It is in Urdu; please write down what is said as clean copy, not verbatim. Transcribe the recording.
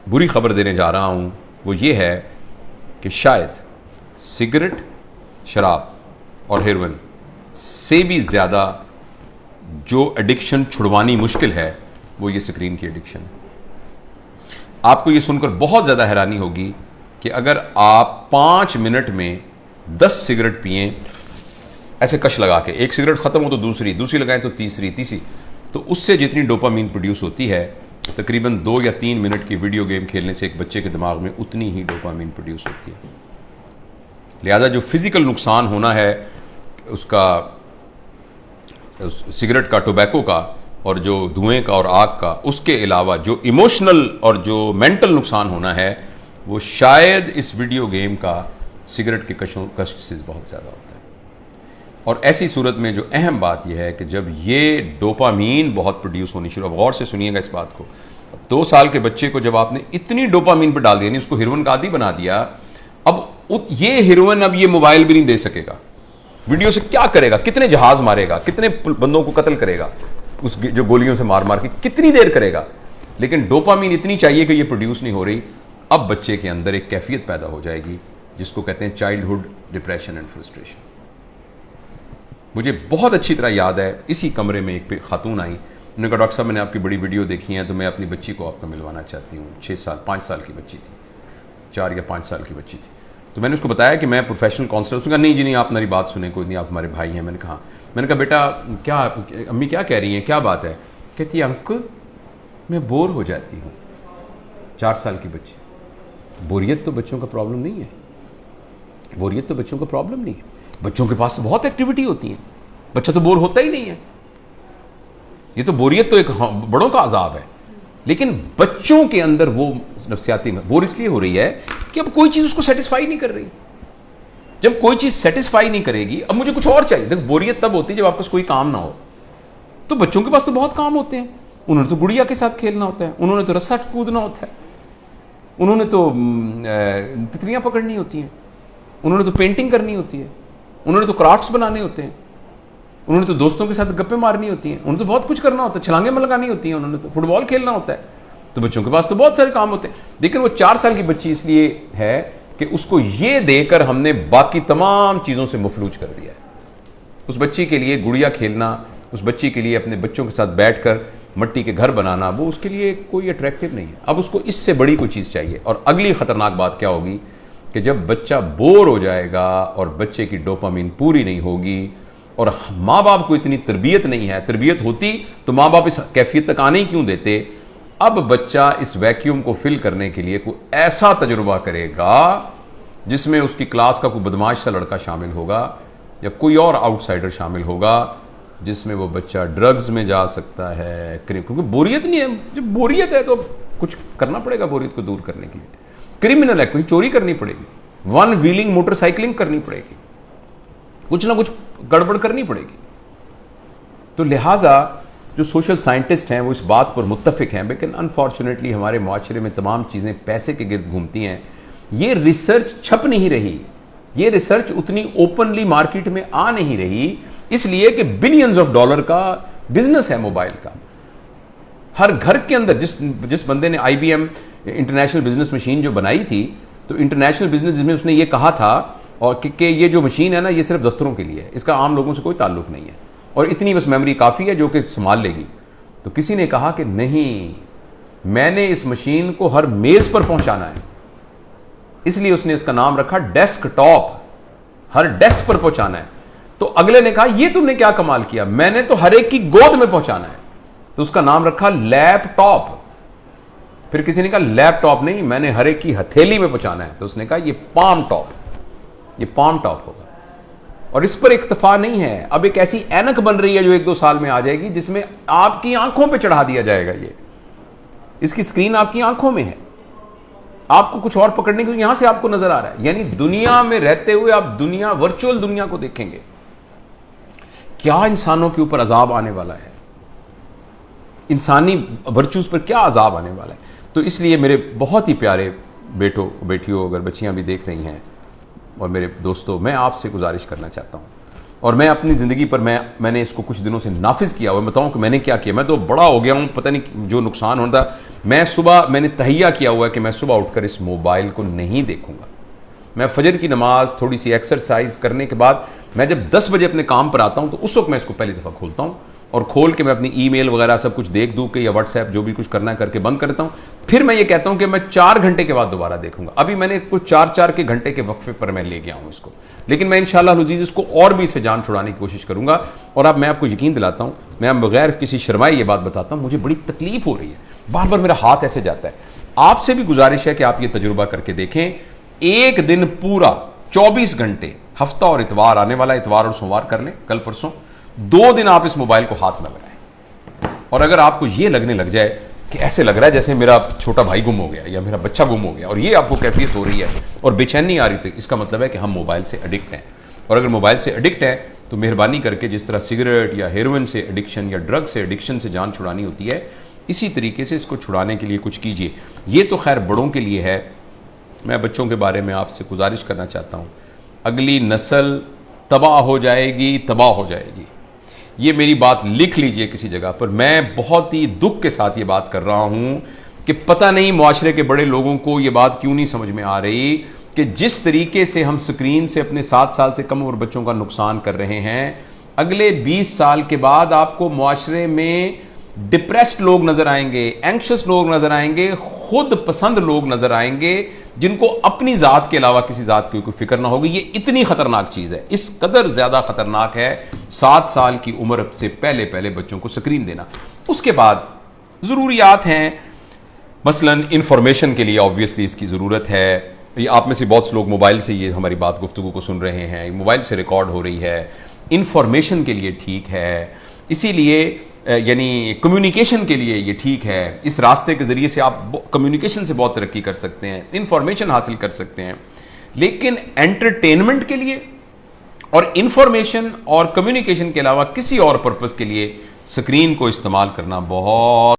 بری خبر دینے جا رہا ہوں وہ یہ ہے کہ شاید سگریٹ، شراب اور ہیروئن سے بھی زیادہ جو ایڈکشن چھڑوانی مشکل ہے وہ یہ اسکرین کی ایڈکشن ہے. آپ کو یہ سن کر بہت زیادہ حیرانی ہوگی کہ اگر آپ 5 منٹ میں 10 سگریٹ پئیں ایسے کش لگا کے، ایک سگریٹ ختم ہو تو دوسری لگائیں تو تیسری، تو اس سے جتنی ڈوپامین پروڈیوس ہوتی ہے تقریباً 2 یا 3 منٹ کی ویڈیو گیم کھیلنے سے ایک بچے کے دماغ میں اتنی ہی ڈوپامین پروڈیوس ہوتی ہے. لہذا جو فزیکل نقصان ہونا ہے اس کا، سگریٹ کا، ٹوبیکو کا اور جو دھوئیں کا اور آگ کا، اس کے علاوہ جو ایموشنل اور جو مینٹل نقصان ہونا ہے وہ شاید اس ویڈیو گیم کا سگریٹ کے کش سے بہت زیادہ ہوتا ہے. اور ایسی صورت میں جو اہم بات یہ ہے کہ جب یہ ڈوپامین بہت پروڈیوس ہونی شروع، اب غور سے سنیے گا اس بات کو، 2 سال کے بچے کو جب آپ نے اتنی ڈوپامین پہ ڈال دیا، اس کو ہیروئن کا عادی بنا دیا، اب یہ ہیروئن اب یہ موبائل بھی نہیں دے سکے گا. ویڈیو سے کیا کرے گا؟ کتنے جہاز مارے گا، کتنے بندوں کو قتل کرے گا اس جو گولیوں سے مار کے، کتنی دیر کرے گا؟ لیکن ڈوپامین اتنی چاہیے کہ یہ پروڈیوس نہیں ہو رہی. اب بچے کے اندر ایک کیفیت پیدا ہو جائے گی جس کو کہتے ہیں چائلڈہڈ ڈپریشن اینڈ فرسٹریشن. مجھے بہت اچھی طرح یاد ہے، اسی کمرے میں ایک خاتون آئی، انہوں نے کہا ڈاکٹر صاحب میں نے آپ کی بڑی ویڈیو دیکھی ہے تو میں اپنی بچی کو آپ کو ملوانا چاہتی ہوں. 5 سال کی بچی تھی، 4 یا 5 سال کی بچی تھی. تو میں نے اس کو بتایا کہ میں پروفیشنل کاؤنسلر. اس نے کہا نہیں جی نہیں، آپ میری بات سنیں، کوئی نہیں، آپ ہمارے بھائی ہیں. میں نے کہا بیٹا کیا امی کیا کہہ رہی ہیں، کیا بات ہے؟ کہتی ہے انکل میں بور ہو جاتی ہوں. 4 سال کی بچی. بوریت تو بچوں کا پرابلم نہیں ہے، بوریت تو بچوں کا پرابلم نہیں ہے. بچوں کے پاس تو بہت ایکٹیویٹی ہوتی ہیں، بچہ تو بور ہوتا ہی نہیں ہے. یہ تو بوریت تو ایک بڑوں کا عذاب ہے، لیکن بچوں کے اندر وہ نفسیاتی بور اس لیے ہو رہی ہے کہ اب کوئی چیز اس کو سیٹسفائی نہیں کر رہی. جب کوئی چیز سیٹسفائی نہیں کرے گی، اب مجھے کچھ اور چاہیے. دیکھ بوریت تب ہوتی ہے جب آپ کے پاس کوئی کام نہ ہو. تو بچوں کے پاس تو بہت کام ہوتے ہیں. انہوں نے تو گڑیا کے ساتھ کھیلنا ہوتا ہے، انہوں نے تو رسا کودنا ہوتا ہے، انہوں نے تو تتلیاں پکڑنی ہوتی ہیں، انہوں نے تو پینٹنگ کرنی ہوتی ہے، انہوں نے تو کرافٹس بنانے ہوتے ہیں، انہوں نے تو دوستوں کے ساتھ گپیں مارنی ہوتی ہیں، انہوں نے تو بہت کچھ کرنا ہوتا ہے، چھلانگیں لگانی ہوتی ہیں، انہوں نے تو فٹ بال کھیلنا ہوتا ہے. تو بچوں کے پاس تو بہت سارے کام ہوتے ہیں. لیکن وہ 4 سال کی بچی اس لیے ہے کہ اس کو یہ دے کر ہم نے باقی تمام چیزوں سے مفلوج کر دیا ہے. اس بچی کے لیے گڑیا کھیلنا، اس بچی کے لیے اپنے بچوں کے ساتھ بیٹھ کر مٹی کے گھر بنانا، وہ اس کے لیے کوئی اٹریکٹیو نہیں ہے. اب اس کو اس سے بڑی کوئی چیز چاہیے. اور اگلی خطرناک بات کیا ہوگی کہ جب بچہ بور ہو جائے گا اور بچے کی ڈوپامین پوری نہیں ہوگی اور ماں باپ کو اتنی تربیت نہیں ہے، تربیت ہوتی تو ماں باپ اس کیفیت تک آنے ہی کیوں دیتے. اب بچہ اس ویکیوم کو فل کرنے کے لیے کوئی ایسا تجربہ کرے گا جس میں اس کی کلاس کا کوئی بدماش سا لڑکا شامل ہوگا یا کوئی اور آؤٹ سائڈر شامل ہوگا، جس میں وہ بچہ ڈرگز میں جا سکتا ہے. کیونکہ بوریت نہیں ہے. جب بوریت ہے تو کچھ کرنا پڑے گا بوریت کو دور کرنے کے لیے. کرمنل ہے، کوئی چوری کرنی پڑے گی، 1 ویلنگ موٹر سائیکلنگ کرنی پڑے گی، کچھ نہ کچھ گڑبڑ کرنی پڑے گی. تو لہٰذا جو سوشل سائنٹسٹ ہیں وہ اس بات پر متفق ہیں، لیکن انفارچونیٹلی ہمارے معاشرے میں تمام چیزیں پیسے کے گرد گھومتی ہیں. یہ ریسرچ چھپ نہیں رہی، یہ ریسرچ اتنی اوپنلی مارکیٹ میں آ نہیں رہی، اس لیے کہ بلینز آف ڈالر کا بزنس ہے موبائل کا. ہر گھر کے اندر جس بندے نے IBM انٹرنیشنل بزنس مشین جو بنائی تھی، تو انٹرنیشنل بزنس جس میں اس نے یہ کہا تھا اور کہ یہ جو مشین ہے نا یہ صرف دفتروں کے لیے ہے، اس کا عام لوگوں سے کوئی تعلق نہیں ہے، اور اتنی بس میموری کافی ہے جو کہ سنبھال لے گی. تو کسی نے کہا کہ نہیں، میں نے اس مشین کو ہر میز پر پہنچانا ہے، اس لیے اس نے اس کا نام رکھا ڈیسک ٹاپ، ہر ڈیسک پر پہنچانا ہے. تو اگلے نے کہا یہ تم نے کیا کمال کیا، میں نے تو ہر ایک کی گود میں پہنچانا ہے، تو اس کا نام رکھا لیپ ٹاپ. پھر کسی نے کہا لیپ ٹاپ نہیں، میں نے ہر ایک کی ہتھیلی میں پہنچانا ہے، تو اس نے کہا یہ پام ٹاپ، یہ پام ٹاپ ہوگا. اور اس پر اکتفا نہیں ہے، اب ایک ایسی اینک بن رہی ہے جو 1-2 سال میں آ جائے گی جس میں آپ کی آنکھوں پہ چڑھا دیا جائے گا. یہ اس کی اسکرین آپ کی آنکھوں میں ہے، آپ کو کچھ اور پکڑنے کے یہاں سے آپ کو نظر آ رہا ہے. یعنی دنیا میں رہتے ہوئے آپ دنیا، ورچوئل دنیا کو دیکھیں گے. کیا انسانوں کے اوپر عذاب آنے والا ہے، انسانی ورچوز پر کیا عذاب آنے والا ہے. تو اس لیے میرے بہت ہی پیارے بیٹوں بیٹیوں، اگر بچیاں بھی دیکھ رہی ہیں اور میرے دوستوں، میں آپ سے گزارش کرنا چاہتا ہوں، اور میں اپنی زندگی پر میں نے اس کو کچھ دنوں سے نافذ کیا ہوا. بتاؤں کہ میں نے کیا کیا. میں تو بڑا ہو گیا ہوں، پتہ نہیں جو نقصان ہوتا میں صبح میں نے تہیہ کیا ہوا ہے کہ میں صبح اٹھ کر اس موبائل کو نہیں دیکھوں گا. میں فجر کی نماز تھوڑی سی ایکسرسائز کرنے کے بعد میں جب 10 بجے اپنے کام پر آتا ہوں تو اس وقت میں اس کو پہلی دفعہ کھولتا ہوں, اور کھول کے میں اپنی ای میل وغیرہ سب کچھ دیکھ دوں کہ یا واٹس ایپ جو بھی کچھ کرنا ہے کر کے بند کرتا ہوں. پھر میں یہ کہتا ہوں کہ میں 4 گھنٹے کے بعد دوبارہ دیکھوں گا. ابھی میں نے کچھ 4 کے گھنٹے کے وقفے پر میں لے گیا ہوں اس کو, لیکن میں انشاءاللہ العزیز اس کو اور بھی اسے جان چھڑانے کی کوشش کروں گا. اور اب میں آپ کو یقین دلاتا ہوں, میں بغیر کسی شرمائے یہ بات بتاتا ہوں, مجھے بڑی تکلیف ہو رہی ہے, بار بار میرا ہاتھ ایسے جاتا ہے. آپ سے بھی گزارش ہے کہ آپ یہ تجربہ کر کے دیکھیں. ایک دن پورا 24 گھنٹے, ہفتہ اور اتوار, آنے والا اتوار اور سوموار کر لیں, کل پرسوں 2 دن آپ اس موبائل کو ہاتھ نہ لگائیں. اور اگر آپ کو یہ لگنے لگ جائے کہ ایسے لگ رہا ہے جیسے میرا چھوٹا بھائی گم ہو گیا یا میرا بچہ گم ہو گیا, اور یہ آپ کو کیفیت ہو رہی ہے اور بے چینی آ رہی تھی, اس کا مطلب ہے کہ ہم موبائل سے ایڈکٹ ہیں. اور اگر موبائل سے ایڈکٹ ہیں تو مہربانی کر کے جس طرح سگریٹ یا ہیروئن سے ایڈکشن یا ڈرگ سے ایڈکشن سے جان چھڑانی ہوتی ہے, اسی طریقے سے اس کو چھڑانے کے لیے کچھ کیجیے. یہ تو خیر بڑوں کے لیے ہے. میں بچوں کے بارے میں آپ سے گزارش کرنا چاہتا ہوں, اگلی نسل تباہ ہو جائے گی, تباہ ہو جائے گی. یہ میری بات لکھ لیجئے کسی جگہ پر. میں بہت ہی دکھ کے ساتھ یہ بات کر رہا ہوں کہ پتہ نہیں معاشرے کے بڑے لوگوں کو یہ بات کیوں نہیں سمجھ میں آ رہی کہ جس طریقے سے ہم سکرین سے اپنے 7 سال سے کم عمر بچوں کا نقصان کر رہے ہیں, اگلے 20 سال کے بعد آپ کو معاشرے میں ڈپریسڈ لوگ نظر آئیں گے, اینکشس لوگ نظر آئیں گے, خود پسند لوگ نظر آئیں گے, جن کو اپنی ذات کے علاوہ کسی ذات کی کوئی فکر نہ ہوگی. یہ اتنی خطرناک چیز ہے, اس قدر زیادہ خطرناک ہے 7 سال کی عمر سے پہلے بچوں کو سکرین دینا. اس کے بعد ضروریات ہیں, مثلا انفارمیشن کے لیے آبویسلی اس کی ضرورت ہے. یہ آپ میں سے بہت سے لوگ موبائل سے یہ ہماری بات گفتگو کو سن رہے ہیں, موبائل سے ریکارڈ ہو رہی ہے, انفارمیشن کے لیے ٹھیک ہے, اسی لیے یعنی کمیونیکیشن کے لیے یہ ٹھیک ہے. اس راستے کے ذریعے سے آپ کمیونیکیشن سے بہت ترقی کر سکتے ہیں, انفارمیشن حاصل کر سکتے ہیں. لیکن انٹرٹینمنٹ کے لیے اور انفارمیشن اور کمیونیکیشن کے علاوہ کسی اور پرپس کے لیے سکرین کو استعمال کرنا بہت